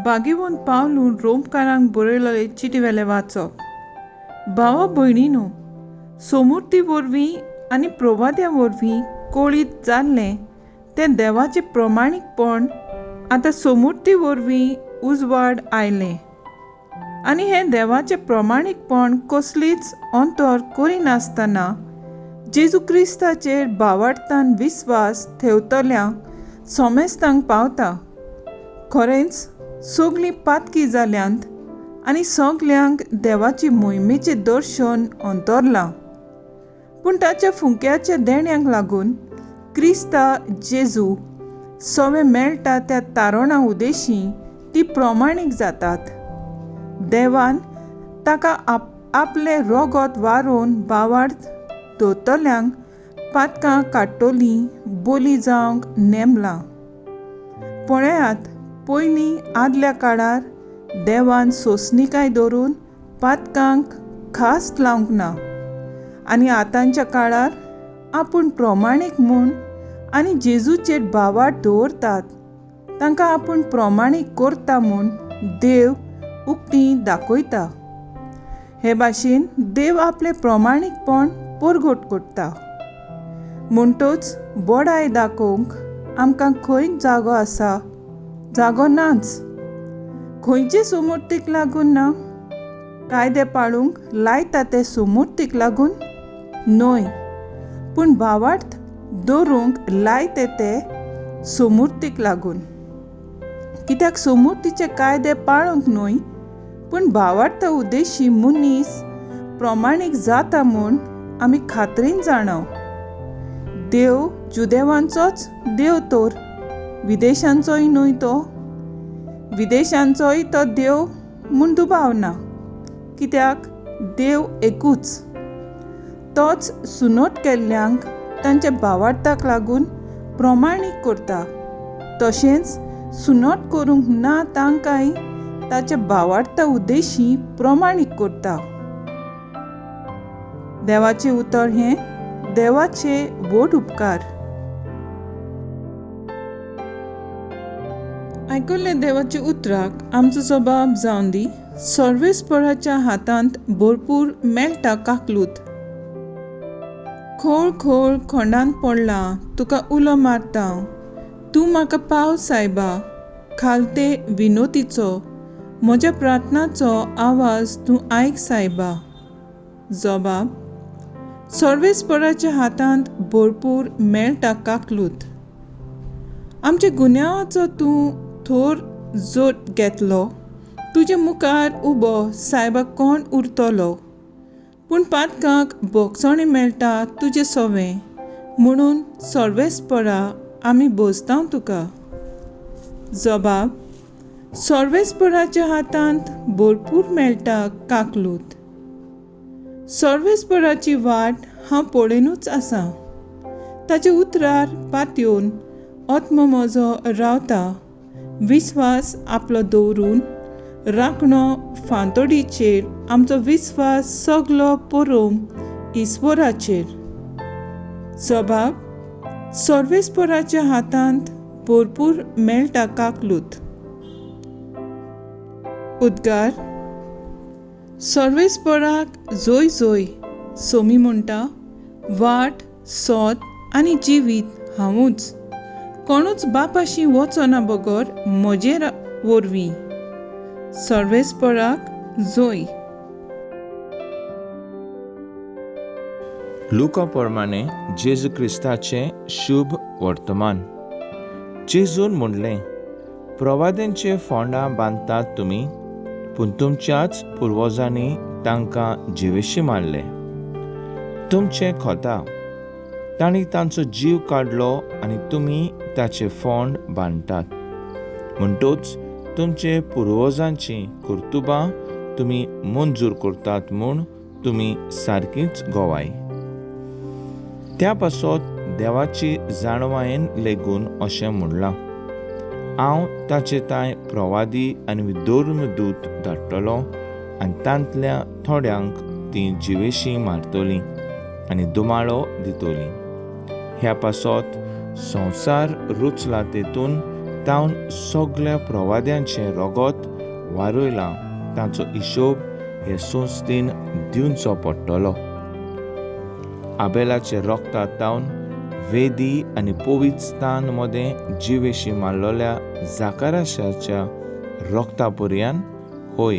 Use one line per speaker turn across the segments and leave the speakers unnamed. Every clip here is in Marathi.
बागेवन पावलून रोमकारांक बरयलेले चिटवेले वाचप. भावा भयणीनो, सोमुर्ती वरवीं आनी प्रवाद्या वरवीं कळीत जाल्लें तें देवाचें प्रमाणीकपण आतां सोमुर्ती वरवीं उजवाड आयलें. आनी हें देवाचें प्रमाणीकपण कसलीच अंतर करिनासतना जेजू क्रिस्ताचेर भावार्थान विस्वास ठेवतल्यांक सोमेस्तांक पावता. खरेंच सगळीं पातकी जाल्यांत आनी सगल्यांक देवाची मोहिमेचें दर्शन अंतरलां. पूण ताच्या फुंक्याच्या देण्यांक लागून क्रिस्ता जेजू सवे मेळटा त्या तारणा उदेशीं ती प्रमाणीक जातात. देवान ताका आपलें रोगोत वारोवन भावार्थ दोतल्यांक पातकां काडटलीं बोली जावंक नेमलां. पळयात, पयलीं आदल्या काळार देवान सोंसणीकाय धरून पातकांक खास लावंक ना. आनी आतांच्या काळार आपूण प्रमाणीक म्हूण आनी जेजूचेर भावार्थ दवरतात तांकां आपूण प्रमाणीक करता म्हूण देव उक्तीं दाखयता. हे भाशेन देव आपलें प्रमाणीकपण परगट करता. म्हणटच बोडाय दाखोवंक आमकां खंय जागो आसा? जागो नाच. खंयचे सोमुर्तीक लागून ना? कायदे पाळूंक लायता ते सोमुर्तीक लागून? न्हय, पूण भावार्थ दवरूंक लायते ते सोमुर्तीक लागून. कित्याक सोमुर्तीचे कायदे पाळूंक न्हय, पूण भावार्थ उद्देशी मनीस प्रमाणीक जाता म्हूण आमी खात्रीन जाणव. देव जुदेवांचोच देव तर विदेशांचोय न्हय तो. विदेशांचोय तो देव म्हूण दुबाव ना, कित्याक देव एकूच. तोच सुनोट केल्ल्यांक तांच्या भावार्थाक लागून प्रमाणीक करता. तशेंच सुनोट करूंक ना तांकांय ताच्या भावार्था उद्देशी प्रमाणीक करता. देवाचें उतर हें देवाचे व्हड उपकार. आयकल्ले देवाच्या उतराक आमचो जबाब जावन दी. सर्वेस्पराच्या हातांत भरपूर मेळटा काकलूत. खोळ खोळ खोंडांत पडला तुका उलो मारता. तूं म्हाका पाव सायबा. खालते विनोतीचो म्हज्या प्रार्थनाचो आवाज तूं आयक सायबा. जबाब: सर्वेस्पराच्या हातांत भरपूर मेळटा काकलूत. आमच्या गुन्यांवाचो तूं थोर जोड घेतलो. तुजे मुखार उबो सायबा कोण उरतलो. पूण पातकांक भोगसणे मेळटा तुजें सवें. म्हणून सर्वेस्परा आमी बोजतांव तुका. जबाब: सर्वेस्पराच्या हातांत भरपूर मेळटा काकलूत. सर्वेस्पराची वाट हांव पळयनूच आसां. ताच्या उतरार पातयेवन आत्मो म्हजो रावता. विस्वास आपलो दवरून राखणो फांतोडीचेर आमचो विस्वास सगलो परोम इस्वराचेर. जबाब: सर्वेस्पराच्या हातांत भरपूर मेळटा काकलूत. उद्गार. सर्वेस्पराक जोय जोय. सोमी म्हणटा, वाट, सोत आनी जिवीत हांवूच. कोणूच बापाशी वचना बगर म्हजे वरवीं. सर्वेस्पराक जोय.
लुका प्रमाणे जेजू क्रिस्ताचें शुभ वर्तमान. जेजून म्हणलें, प्रवाद्यांचे फोंडां बांदतात तुमी, पूण तुमच्याच पुर्वजांनी तांकां जिवेशी मारले. तुमचें खोता. तांणी तांचो जीव काडलो आनी तुमी ताचे फोंड बांदतात. म्हणटच तुमचे पुर्वजांची कर्तुबां तुमी मंजूर करतात म्हूण तुमी सारकींच गोवाय. त्या पासत देवाची जाणवायेन लेगून अशें म्हणलां, हांव ताचे ताय प्रवादी आनी धर्मदूत धाडटलों आनी तांतल्या थोड्यांक तीं जिवेशीं मारतलीं आनी दुमाळो दितलीं. ह्या पासत संवसार रुचला तेतून तावन सगळ्या प्रवाद्यांचें रगत वारोयलां तांचो हिशोब हे संस्थेन दिवचो पडटलो. आबेलाचे रगतातावन वेदी आनी पवित्र स्थान मदें जिवेशी मारलोल्या जाकाराशाच्या रगता पर्यान होय,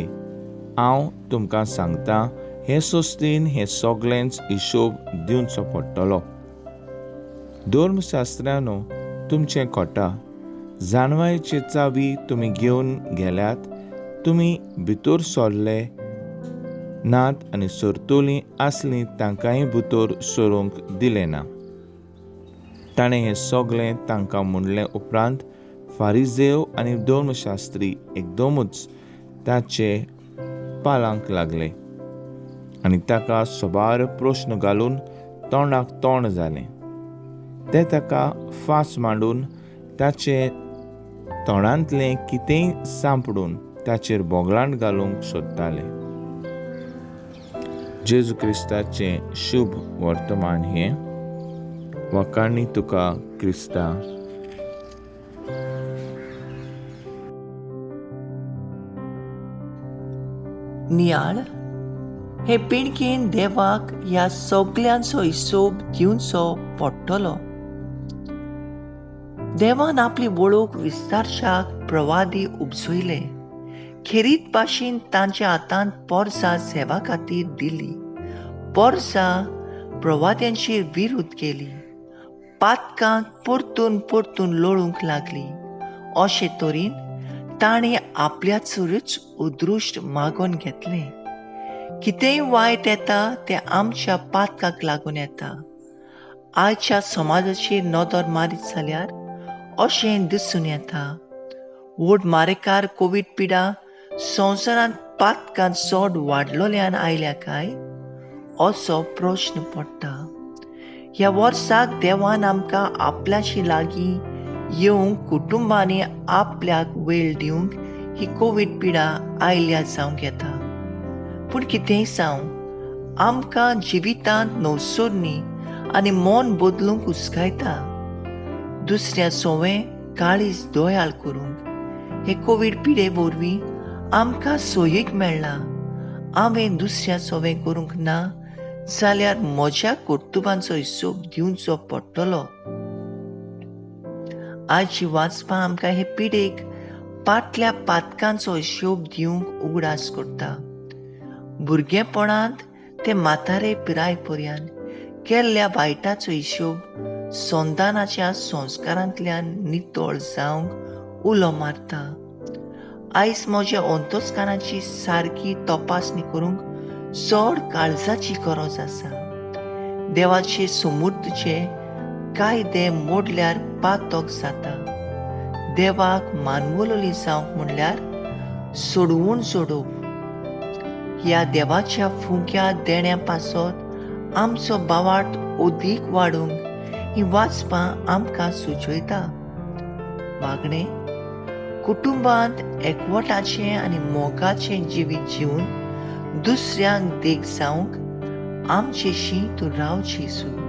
हांव तुमकां सांगतां, हे संस्थेन हे सगळेंच हिशोब दिवचो पडटलो. धर्मशास्त्रांनो, तुमचें कोटा जानवायेची चावी तुमी घेवन गेल्यात, तुमी भितर सरले नात आनी सरतोलीं आसलीं तांकांय भितर सरूंक दिलें ना. ताणें हें सगळें तांकां म्हणलें उपरांत फारिजेव आनी धर्मशास्त्री एकदमूच ताचे पालांक लागले आनी ताका सोबार प्रश्न घालून तोंडाक तोंड जालें. ते ताका फास मांडून ताचे तोंडांतलें कितेंय सांपडून ताचेर बोगळांत घालूंक सोदताले. जेजू क्रिस्ताचें शुभ वर्तमान हें. वखाणी तुका क्रिस्ता.
नियाळ, हे पिणकेन देवाक ह्या सगळ्यांचो हिशोब दिवचो पडटलो. देवान आपली वळख विस्तारशाक प्रवादी उपजयले. खेरीत भाशेन तांच्या हातांत पोरसां सेवा खातीर दिली. पोरसां प्रवाद्यांचेर विरुद्ध केली. पातकांक परतून परतून लोळूंक लागली. अशे तरेन ताणें आपल्याचेरूच उद्रुश्ट मागून घेतलें. कितेंय वायट येता तें आमच्या पातकाक लागून येता. आयच्या समाजाचेर नदर मारीत जाल्यार अशें दिसून येता. व्हड मारेकार कोवीड पिडा संवसारांत पातकांत चड वाडलोल्यान आयल्या काय असो प्रश्न पडटा. ह्या वर्साक देवान आमकां आपल्याशी लागीं येवंक कुटुंबांनी आपल्याक वेळ दिवंक ही कोवीड पिडा आयल्या जावंक येता. पूण कितेंय जावं, आमकां जिवितांत नवसोरणी आनी मन बदलूंक उस्कायता. दुसऱ्या सोवें काळीज दोयाल करूंक हे कोवीड पिडे वरवीं आमकां सोयीक मेळ्ळां. हांवें दुसऱ्या सोवें करूंक ना जाल्यार म्हज्या कर्तुबांचो हिशोब दिवचो पडटलो. आयची वाचपां आमकां हे पिडेक फाटल्या पातकांचो हिशोब दिवंक उगडास करता. भुरगेपणांत ते म्हातारे पिराय पर्यंत केल्ल्या वायटाचो हिशोब संतानाच्या संस्कारांतल्यान नितळ जावंक उलो मारता. आयज म्हज्या अंतस्काराची सारकी तपासणी करूंक चड काळजाची गरज आसा. देवाचे समृद्धीचे कायदे मोडल्यार पातक जाता. देवाक मानवलोली जावंक म्हणल्यार सोडवून सोडोवप. ह्या देवाच्या फुंक्या देण्या पासत आमचो बावार्थ अदीक वाडूंक ही वाचपां आमकां सुचयता. वागणे, कुटुंबांत एकवटाचें आनी मोगाचें जिवीत जिवन दुसऱ्यांक देख जावंक आमचेशी तूं राव जेजू.